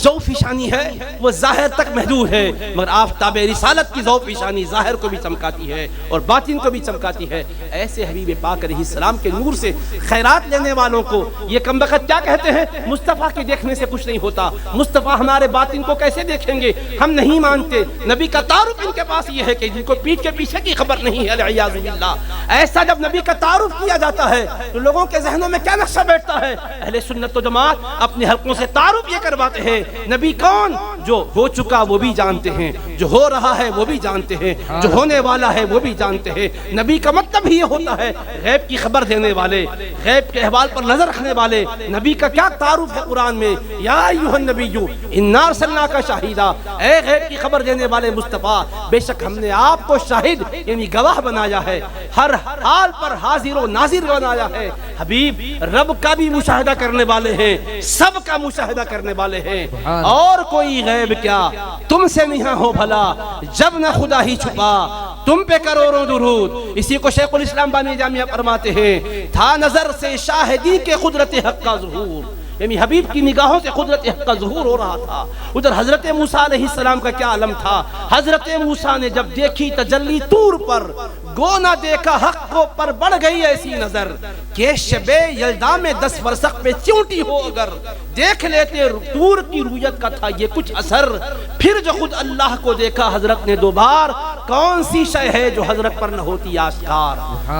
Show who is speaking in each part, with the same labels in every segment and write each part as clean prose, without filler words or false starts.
Speaker 1: ذوق فیشانی ہے وہ ظاہر تک محدود ہے، مگر آفتاب رسالت کی ذوق فیشانی ظاہر کو بھی چمکاتی ہے اور باطن کو بھی چمکاتی ہے۔ ایسے حبیب پاک علیہ السلام کے نور سے خیرات لینے والوں کو یہ کم بخت کیا کہتے ہیں؟ مصطفیٰ کے دیکھنے سے کچھ نہیں ہوتا، مصطفیٰ ہمارے باطن کو کیسے دیکھیں گے؟ ہم نہیں مانتے۔ نبی کا تعارف ان کے پاس یہ ہے کہ جن کو پیٹھ کے پیچھے کی خبر نہیں ہے، والعیاذ باللہ۔ ایسا جب نبی کا تعارف کیا جاتا ہے تو لوگوں کے ذہنوں میں کیا نقشہ بیٹھتا ہے؟ اہل سنت و جماعت اپنے حلقوں سے تعارف یہ کرواتے ہیں، نبی کون؟ جو ہو چکا وہ بھی جانتے ہیں، جو ہو رہا ہے وہ بھی جانتے ہیں، جو ہونے والا ہے وہ بھی جانتے ہیں۔ نبی کا مطلب ہی یہ ہوتا ہے غیب کی خبر دینے والے، غیب کے احوال پر نظر رکھنے والے۔ نبی کا کیا تعارف ہے قرآن میں؟ یا ایھا النبی انا ارسلناک شاہدا، اے غیب کی خبر دینے والے مصطفیٰ، بے شک ہم نے آپ کو شاہد یعنی گواہ بنایا ہے، ہر حال پر حاضر و ناظر بنایا ہے۔ حبیب رب کا بھی مشاہدہ کرنے والے ہیں، سب کا مشاہدہ کرنے والے ہیں، اور کوئی غیب کیا تم سے نہیں ہو بھلا، جب نہ خدا ہی چھپا تم پہ کروڑوں درود۔ اسی کو شیخ الاسلام بانی جامعہ فرماتے ہیں، تھا نظر سے شاہدی کے قدرت حق کا ظہور، یعنی حبیب کی نگاہوں سے قدرت حق کا ظہور ہو رہا تھا۔ ادھر حضرت موسیٰ علیہ السلام کا کیا علم تھا؟ حضرت موسیٰ نے جب دیکھی تجلی طور پر، گو نہ دیکھا حق کو پر بڑھ گئی ایسی نظر کہ شب یلدا میں 10 فرسخ پہ چونٹی ہو اگر، دیکھ لیتے طور کی رویت کا تھا یہ کچھ اثر۔ پھر جو خود اللہ کو دیکھا حضرت نے 2 بار، کون سی شے ہے جو حضرت پر نہ ہوتی آشکار؟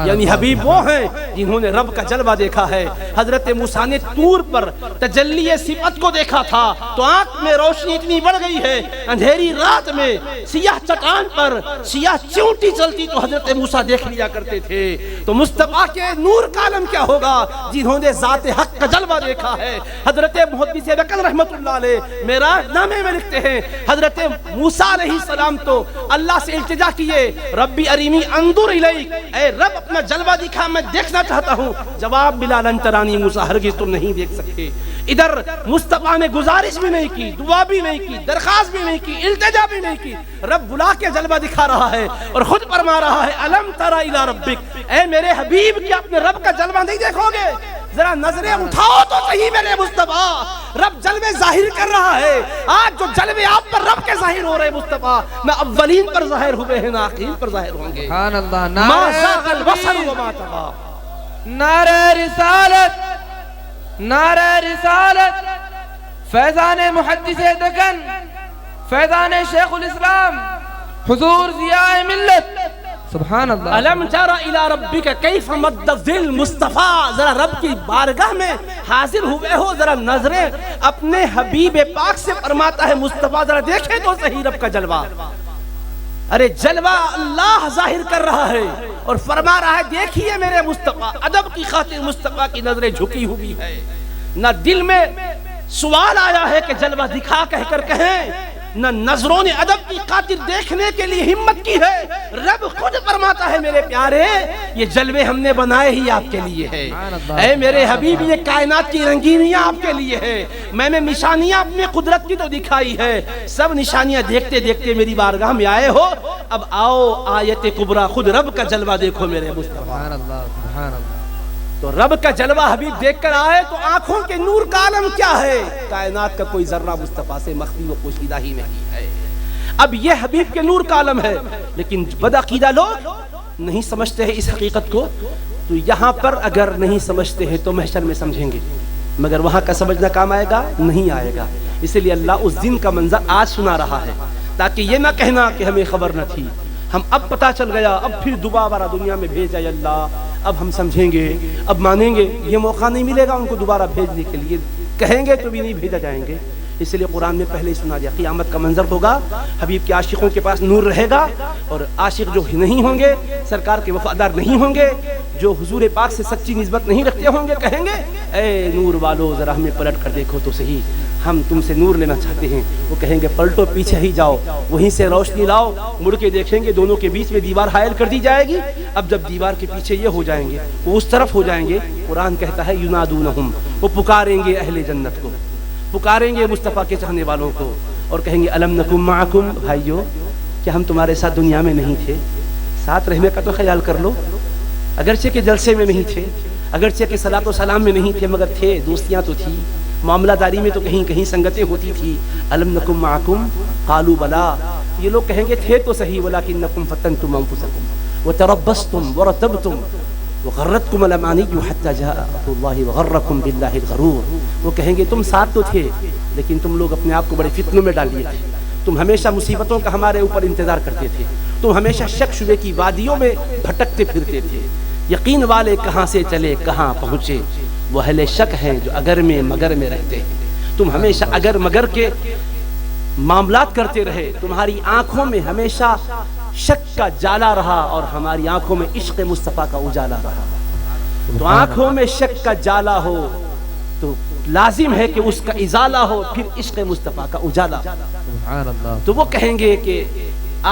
Speaker 1: یعنی حبیب وہ ہیں جنہوں نے رب کا جلوہ دیکھا ہے۔ حضرت موسیٰ نے طور پر تجلی صفت کو دیکھا تھا تو آنکھ میں روشنی اتنی بڑھ گئی ہے، اندھیری رات میں سیاہ چٹان پر سیاہ چونٹی چلتی تو حضرت موسیٰ دیکھ لیا کرتے تھے۔ تو مصطفیٰ کے نور کا عالم کیا ہوگا جنہوں نے ذات حق کا جلوہ دیکھا ہے؟ حضرت محدث بکر رحمت اللہ علیہ معراج نامے میں لکھتے ہیں، حضرت موسیٰ علیہ السلام تو اللہ سے التجا کیے، ربی ارینی انظر الیک، اے رب اپنا جلوہ دکھا میں دیکھنا چاہتا ہوں۔ جواب ملا لن ترانی موسیٰ، ہرگز تم نہیں دیکھ سکتے۔ ادھر مصطفیٰ نے گزارش بھی نہیں کی، دعا بھی نہیں کی، درخواست بھی نہیں کی، التجا بھی نہیں کی، رب بلا کے جلوہ دکھا رہا ہے اور خود فرما رہا ہے الم تر الی ربک، اے میرے حبیب کیا اپنے رب کا جلوہ نہیں دیکھو گے؟ ذرا نظریں اٹھاؤ تو صحیح میرے مصطفیٰ، رب جلوے ظاہر کر رہا ہے۔ آج جو جلوے آپ پر رب کے ظاہر ہو رہے مصطفیٰ، نہ اولین پر ظاہر ہوئے ہیں نہ آخرین پر ظاہر ہوں گے۔
Speaker 2: سبحان اللہ۔
Speaker 1: ما زاغ البصر وما طغى۔
Speaker 2: نعرہ رسالت، نعرہ رسالت، فیضان محدث دکن، فیضان شیخ الاسلام حضور ضیاء ملت۔ سبحان اللہ۔
Speaker 1: الم تر الی ربک کیف مد الظل، مصطفیٰ ذرا رب کی بارگاہ میں حاضر ہوئے ہو، ذرا نظریں اپنے حبیب پاک سے فرماتا ہے مصطفیٰ ذرا دیکھیں تو صحیح رب کا جلوہ۔ ارے جلوہ اللہ ظاہر کر رہا ہے اور فرما رہا ہے دیکھیے میرے مصطفیٰ۔ ادب کی خاطر مصطفیٰ کی نظریں جھکی ہوئی ہے، نہ دل میں سوال آیا ہے کہ جلوہ دکھا کہہ کر کہیں، نہ نظروں نے ادب کی خاطر دیکھنے کے لیے ہمت کی ہے۔ رب خود فرماتا ہے میرے پیارے یہ جلوے ہم نے بنائے ہی آپ کے لیے ہے، اے میرے حبیب یہ کائنات کی رنگینیاں آپ کے لیے ہے، میں نے نشانیاں اپنے قدرت کی تو دکھائی ہے، سب نشانیاں دیکھتے دیکھتے میری بارگاہ میں آئے ہو، اب آؤ آیت کبریٰ خود رب کا جلوہ دیکھو میرے مصطفیٰ۔
Speaker 2: سبحان اللہ، سبحان اللہ۔
Speaker 1: تو رب کا جلوہ حبیب دیکھ کر آئے تو آنکھوں کے نور کا عالم کیا ہے؟ کائنات کا کوئی ذرہ مصطفیٰ سے مخفی و پوشیدہ ہی نہیں ہے۔ اب یہ حبیب کے نور کا عالم ہے، لیکن بدعقیدہ لوگ نہیں سمجھتے ہیں اس حقیقت کو، تو یہاں پر اگر نہیں سمجھتے ہیں تو محشر میں سمجھیں گے، مگر وہاں کا سمجھنا کام آئے گا؟ نہیں آئے گا۔ اس لیے اللہ اس دن کا منظر آج سنا رہا ہے تاکہ یہ نہ کہنا کہ ہمیں خبر نہ تھی، ہم اب پتا چل گیا، اب پھر دوبارہ دنیا میں بھیجا اللہ، اب ہم سمجھیں گے، اب مانیں گے، یہ موقع نہیں ملے گا ان کو دوبارہ بھیجنے کے لیے، کہیں گے تو بھی نہیں بھیجا جائیں گے۔ اس لیے قرآن نے پہلے ہی سنا دیا قیامت کا منظر ہوگا، حبیب کے عاشقوں کے پاس نور رہے گا، اور عاشق جو نہیں ہوں گے، سرکار کے وفادار نہیں ہوں گے، جو حضور پاک سے سچی نسبت نہیں رکھتے ہوں گے، کہیں گے اے نور والو ذرا ہمیں پلٹ کر دیکھو تو صحیح، ہم تم سے نور لینا چاہتے ہیں۔ وہ کہیں گے پلٹو پیچھے ہی جاؤ، وہیں سے روشنی لاؤ، مڑ کے دیکھیں گے دونوں کے بیچ میں دیوار حائل کر دی جائے گی۔ اب جب دیوار کے پیچھے یہ ہو جائیں گے، وہ اس طرف ہو جائیں گے، قرآن کہتا ہے ینادونہم، وہ پکاریں گے اہل جنت کو، پکاریں گے مصطفیٰ کے چاہنے والوں کو، اور کہیں گے الم نکم معکم، بھائیو کیا ہم تمہارے ساتھ دنیا میں نہیں تھے؟ ساتھ رہنے کا تو خیال کر لو، اگرچہ کہ جلسے میں نہیں تھے، اگرچہ کہ صلاۃ و سلام میں نہیں تھے، مگر تھے، دوستیاں تو تھی، معاملہ داری میں تو کہیں کہیں سنگتیں ہوتی تھی. الم نکم معکم قالوا بلا, یہ لوگ کہیں گے تھے تو صحیح, ولکنکم فتنتم انفسکم وتربصتم ورتبتم وغرتکم الامانی حتی جاء امر اللہ وغرکم باللہ الغرور. وہ کہیں گے تم ساتھ تو تھے لیکن تم لوگ اپنے آپ کو بڑے فتنوں میں ڈال لیے تھے, تم ہمیشہ مصیبتوں کا ہمارے اوپر انتظار کرتے تھے, تم ہمیشہ شک شبے کی وادیوں میں بھٹکتے پھرتے تھے. یقین والے کہاں سے چلے کہاں پہنچے, وہ اہل شک ہیں جو اگر میں مگر میں رہتے ہیں. تم ہمیشہ اگر مگر کے معاملات کرتے رہے, تمہاری آنکھوں میں ہمیشہ شک کا جالا رہا اور ہماری آنکھوں میں عشق مصطفیٰ کا اجالا رہا. تو آنکھوں میں شک کا جالا ہو تو لازم ہے کہ اس کا ازالہ ہو, پھر عشق مصطفیٰ کا اجالا.
Speaker 2: سبحان اللہ.
Speaker 1: تو وہ کہیں گے کہ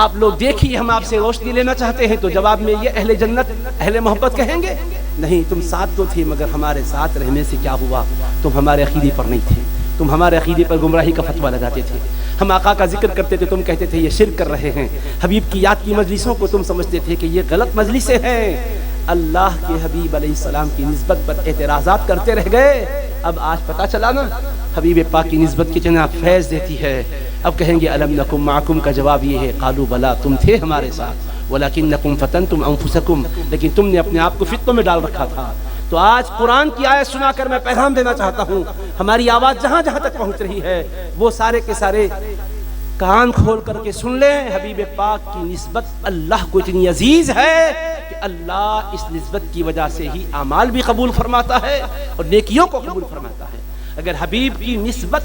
Speaker 1: آپ لوگ دیکھیے ہم آپ سے روشنی لینا چاہتے ہیں, تو جواب میں یہ اہل جنت اہل محبت کہیں گے نہیں, تم ساتھ تو تھے مگر ہمارے ساتھ رہنے سے کیا ہوا, تم ہمارے عقیدے پر نہیں تھے, تم ہمارے عقیدے پر گمراہی کا فتویٰ لگاتے تھے. ہم آقا کا ذکر کرتے تھے, تم کہتے تھے یہ شرک کر رہے ہیں. حبیب کی یاد کی مجلسوں کو تم سمجھتے تھے کہ یہ غلط مجلسیں ہیں. اللہ کے حبیب علیہ السلام کی نسبت پر اعتراضات کرتے رہ گئے. اب آج پتہ چلا نا حبیب پاک کی نسبت کتنا فیض دیتی ہے. اب کہیں گے الم نکم معکم کا جواب یہ ہے قالوا بلا, تم تھے ہمارے ساتھ, ولکنکم فتنتم انفسکم, لیکن تم نے اپنے آپ کو فتنوں میں ڈال رکھا تھا. تو آج قرآن کی آیت سنا کر میں پیغام دینا چاہتا ہوں, ہماری آواز جہاں جہاں تک پہنچ رہی ہے وہ سارے کے سارے کان کھول کر کے سن لیں. حبیب پاک کی نسبت اللہ کو اتنی عزیز ہے کہ اللہ اس نسبت کی وجہ سے ہی اعمال بھی قبول فرماتا ہے اور نیکیوں کو قبول فرماتا ہے. اگر حبیب کی نسبت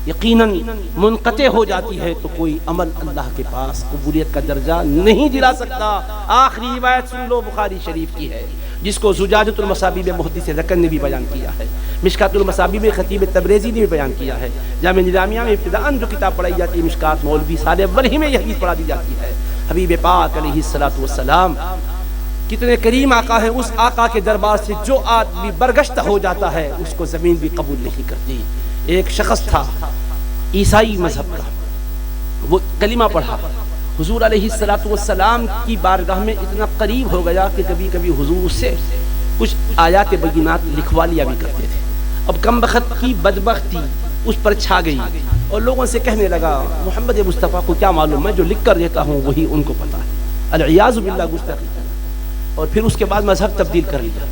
Speaker 1: یقیناً منقطع ہو جاتی ہے تو کوئی عمل اللہ کے پاس قبولیت کا درجہ نہیں دلا سکتا. آخری روایت سن لو, بخاری شریف کی ہے, جس کو زجاجۃ المصابیح میں محدث رکن نے بھی بیان کیا ہے, مشکات المصابیح میں خطیب تبریزی نے بھی بیان کیا ہے, جامع نظامیہ میں ابتداءً جو کتاب پڑھائی جاتی ہے مشکات مولوی سال اول ہی میں یہ حدیث پڑھا دی جاتی ہے. حبیب پاک علیہ الصلوۃ والسلام کتنے کریم آقا ہیں. اس آقا کے دربار سے جو آدمی برگشتہ ہو جاتا ہے اس کو زمین بھی قبول نہیں کرتی. ایک شخص تھا عیسائی مذہب کا, وہ کلمہ پڑھا, حضور علیہ الصلوۃ والسلام کی بارگاہ میں اتنا قریب ہو گیا کہ کبھی کبھی حضور سے کچھ آیات بینات لکھوا لیا بھی کرتے تھے. اب کم بخت کی بدبختی اس پر چھا گئی اور لوگوں سے کہنے لگا محمد مصطفیٰ کو کیا معلوم, میں جو لکھ کر دیتا ہوں وہی ان کو پتہ ہے. العیاذ باللہ گستاخی. اور پھر اس کے بعد مذہب تبدیل کر لیا.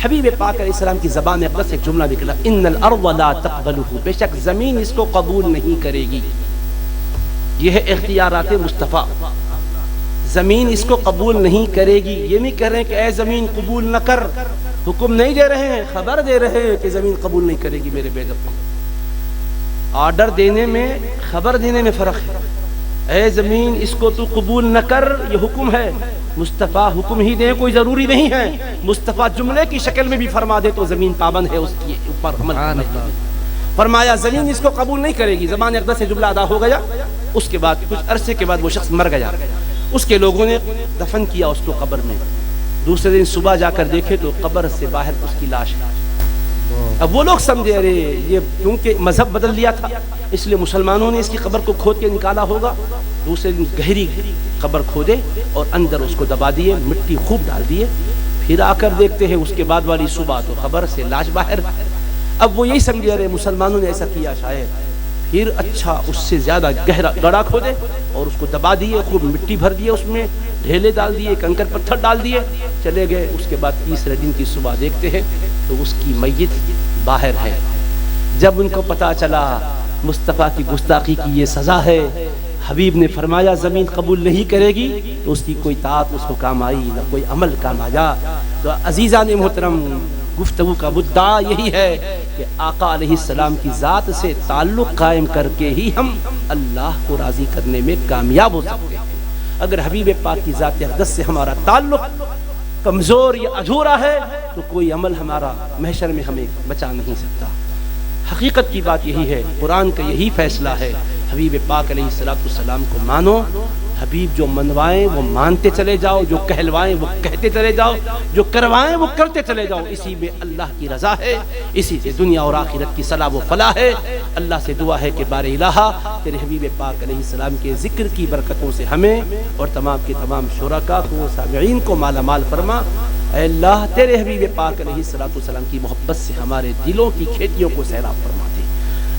Speaker 1: حبیب پاک علیہ السلام کی زبان اقدس ایک جملہ نکلا, ان الارض لا تقبلہ, بے شک زمین اس کو قبول نہیں کرے گی. یہ ہے اختیارات مصطفیٰ, زمین اس کو قبول نہیں کرے گی. یہ نہیں کہہ رہے ہیں کہ اے زمین قبول نہ کر, حکم نہیں دے رہے ہیں, خبر دے رہے ہیں کہ زمین قبول نہیں کرے گی. میرے بیٹے, آرڈر دینے میں خبر دینے میں فرق ہے. اے زمین اس کو تو قبول نہ کر, یہ حکم ہے. مصطفیٰ حکم ہی دے کوئی ضروری نہیں ہے, مصطفیٰ جملے کی شکل میں بھی فرما دے تو زمین پابند ہے اس کے اوپر عمل کرنے کی. فرمایا زمین اس کو قبول نہیں کرے گی. زبان اقدس سے جملہ ادا ہو گیا. اس کے بعد کچھ عرصے کے بعد وہ شخص مر گیا. اس کے لوگوں نے دفن کیا اس کو قبر میں. دوسرے دن صبح جا کر دیکھے تو قبر سے باہر اس کی لاش ہے. اب وہ لوگ سمجھے ارے یہ کیونکہ مذہب بدل لیا تھا اس لیے مسلمانوں نے اس کی قبر کو کھود کے نکالا ہوگا. دوسرے دن گہری قبر کھودے اور اندر اس کو دبا دیے, مٹی خوب ڈال دیے. پھر آ کر دیکھتے ہیں اس کے بعد والی صبح تو قبر سے لاش باہر. اب وہ یہی سمجھے ارے مسلمانوں نے ایسا کیا شاید. پھر اچھا اس سے زیادہ گہرا گڑھا کھودے اور اس کو دبا دیے, خوب مٹی بھر دیے, اس میں ڈھیلے ڈال دیے, کنکر پتھر ڈال دیے, چلے گئے. اس کے بعد تیسرے دن کی صبح دیکھتے ہیں تو اس کی میت باہر ہے. جب ان کو پتا چلا مصطفیٰ کی گستاخی کی یہ سزا ہے, حبیب نے فرمایا زمین قبول نہیں کرے گی, تو اس کی کوئی طاعت اس کو کام آئی نہ کوئی عمل کام آیا. تو عزیزان محترم, گفتگو کا مدعا یہی ہے کہ آقا علیہ السلام کی ذات سے تعلق قائم کر کے ہی ہم اللہ کو راضی کرنے میں کامیاب ہو سکتے ہیں. اگر حبیب پاک کی ذات اقدس سے ہمارا تعلق کمزور یا ادھورا ہے تو کوئی عمل ہمارا محشر میں ہمیں بچا نہیں سکتا. حقیقت کی بات یہی ہے, قرآن کا یہی فیصلہ ہے, حبیب پاک علیہ السلام کو مانو. حبیب جو منوائیں وہ مانتے چلے جاؤ, جو کہلوائیں وہ کہتے چلے جاؤ, جو کروائیں وہ کرتے چلے جاؤ. اسی میں اللہ کی رضا ہے, اسی سے دنیا اور آخرت کی صلاح و فلاح ہے. اللہ سے دعا ہے کہ بار الہ تیرے حبیب پاک علیہ السلام کے ذکر کی برکتوں سے ہمیں اور تمام کے تمام شرکاء کو, سامعین کو مالا مال فرما. اے اللہ تیرے حبیب پاک علیہ السلام کی محبت سے ہمارے دلوں کی کھیتیوں کو سیراب فرما دے.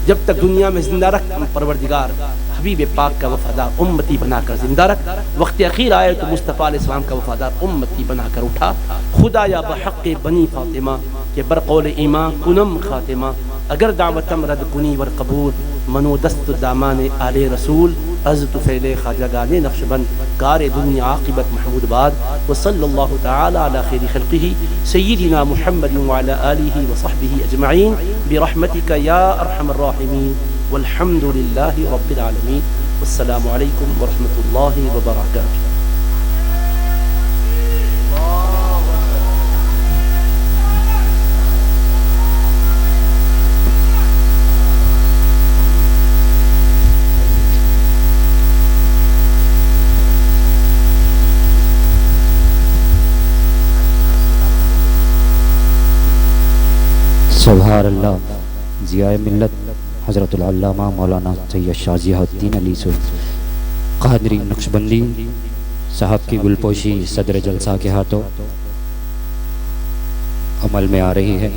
Speaker 1: جب تک دنیا میں زندہ رکھ پروردگار حبیب پاک کا وفادار امتی بنا کر زندہ رکھ، وقت اخیر آئے تو مصطفیٰ علیہ السلام کا وفادار امتی بنا کر اٹھا۔ خدا یا بحق بنی فاطمہ کہ برقول ایمان کنم خاتمہ، اگر دعوتم رد کنی ور قبول، منو دست دامان آل رسول، عزت فعل خواجگان نقشبند، کار دنیا عاقبت محمود باد، وصلی اللہ تعالی علی خیر خلقہ سیدنا محمد وعلی آلہ وصحبہ اجمعین برحمتک یا ارحم الراحمین، والحمد للہ رب العالمین، والسلام علیکم ورحمۃ اللہ وبرکاتہ۔
Speaker 3: سبحان اللہ۔ ضیاء ملت حضرت العلامہ مولانا سید شاہ ضیاء الدین علی قادری نقشبندی صاحب کی گلپوشی صدر جلسہ کے ہاتھوں عمل میں آ رہی ہے۔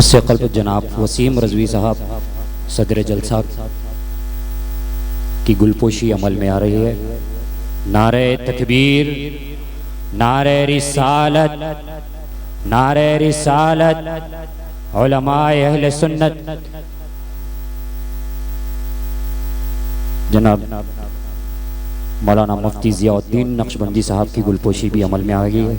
Speaker 3: اس سے قلب جناب وسیم رضوی صاحب صدر جلسہ کی گلپوشی عمل میں آ رہی ہے۔ نعرہ تکبیر، نعرہ رسالت، نعرہ رسالت، علماء اہل سنت جناب مولانا مفتی ضیاء الدین نقشبندی صاحب کی گلپوشی بھی عمل میں آ گئی ہے۔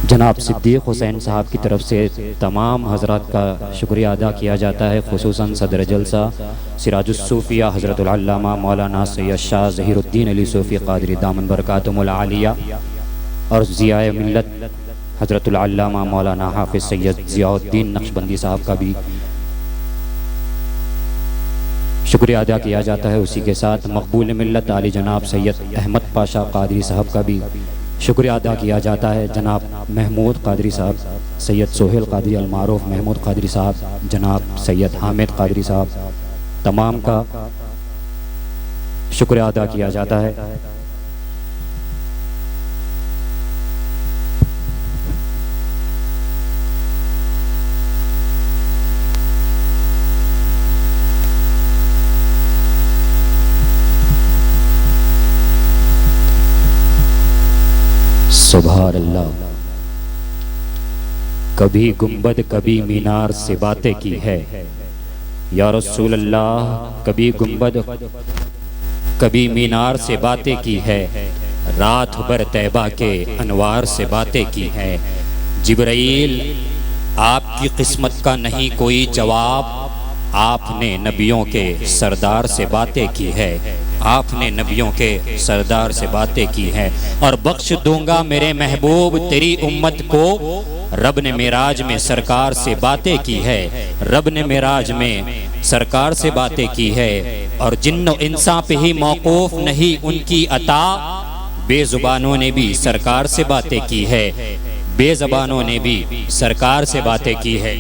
Speaker 3: جناب صدیق حسین صاحب کی طرف سے تمام حضرات کا شکریہ ادا کیا جاتا ہے، خصوصاً صدر جلسہ سراج الصوفیہ حضرت العلامہ مولانا سید شاہ ظہیر الدین علی صوفی قادری دامن برکاتہم العالیہ، اور ضیاء ملت حضرت العلامہ مولانا حافظ سید ضیاء الدین نقشبندی صاحب کا بھی شکریہ ادا کیا جاتا ہے۔ اسی کے ساتھ مقبول ملت علی جناب سید احمد پاشا قادری صاحب کا بھی شکریہ ادا کیا جاتا ہے۔ جناب محمود قادری صاحب، سید سہیل قادری المعروف محمود قادری صاحب، جناب سید حامد قادری صاحب، تمام کا شکریہ ادا کیا جاتا ہے۔ سبحان اللہ۔ کبھی گنبد کبھی مینار سے باتیں کی ہے یا رسول اللہ، کبھی گنبد کبھی مینار سے باتیں کی ہے، رات بھر طیبہ کے انوار سے باتیں کی ہیں۔ جبرائیل آپ کی قسمت کا نہیں کوئی جواب، آپ نے نبیوں کے سردار سے باتیں کی ہے، آپ نے نبیوں کے سردار سے باتیں کی ہیں۔ اور بخش دوں گا میرے محبوب تیری امت کو، رب نے معراج میں سرکار سے باتیں کی ہے، رب نے معراج میں سرکار سے باتیں کی ہے۔ اور جن و انسان پہ ہی موقوف نہیں ان کی عطا، بے زبانوں نے بھی سرکار سے باتیں کی ہے، بے زبانوں نے بھی سرکار سے باتیں کی ہے۔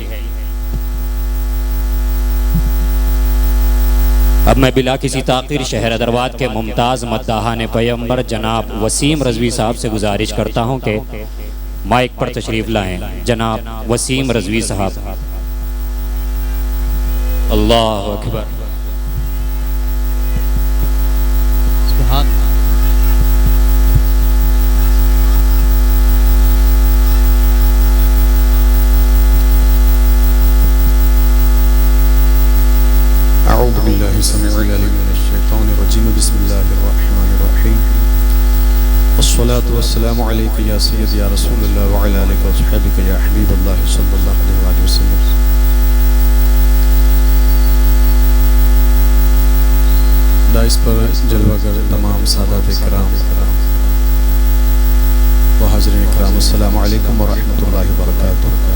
Speaker 3: اب میں بلا کسی تاخیر شہر حیدرآباد کے ممتاز مداحان پیغمبر جناب وسیم رضوی صاحب سے گزارش کرتا ہوں کہ مائک پر تشریف لائیں۔ جناب وسیم رضوی صاحب۔ اللہ اکبر۔
Speaker 4: سبحان اللہ۔
Speaker 5: اعوذ باللہ السمیع العلیم من الشیطان الرجیم، بسم اللہ الرحمن الرحیم، والصلاة والسلام علیک یا سید یا رسول اللہ وعلی آلک وصحبک یا حبیب اللہ صلی اللہ علیہ وآلہ وسلم۔ دائس پر جلوہ گر تمام سادات کرام و حاضرین اکرام، السلام علیکم ورحمۃ اللہ وبرکاتہ۔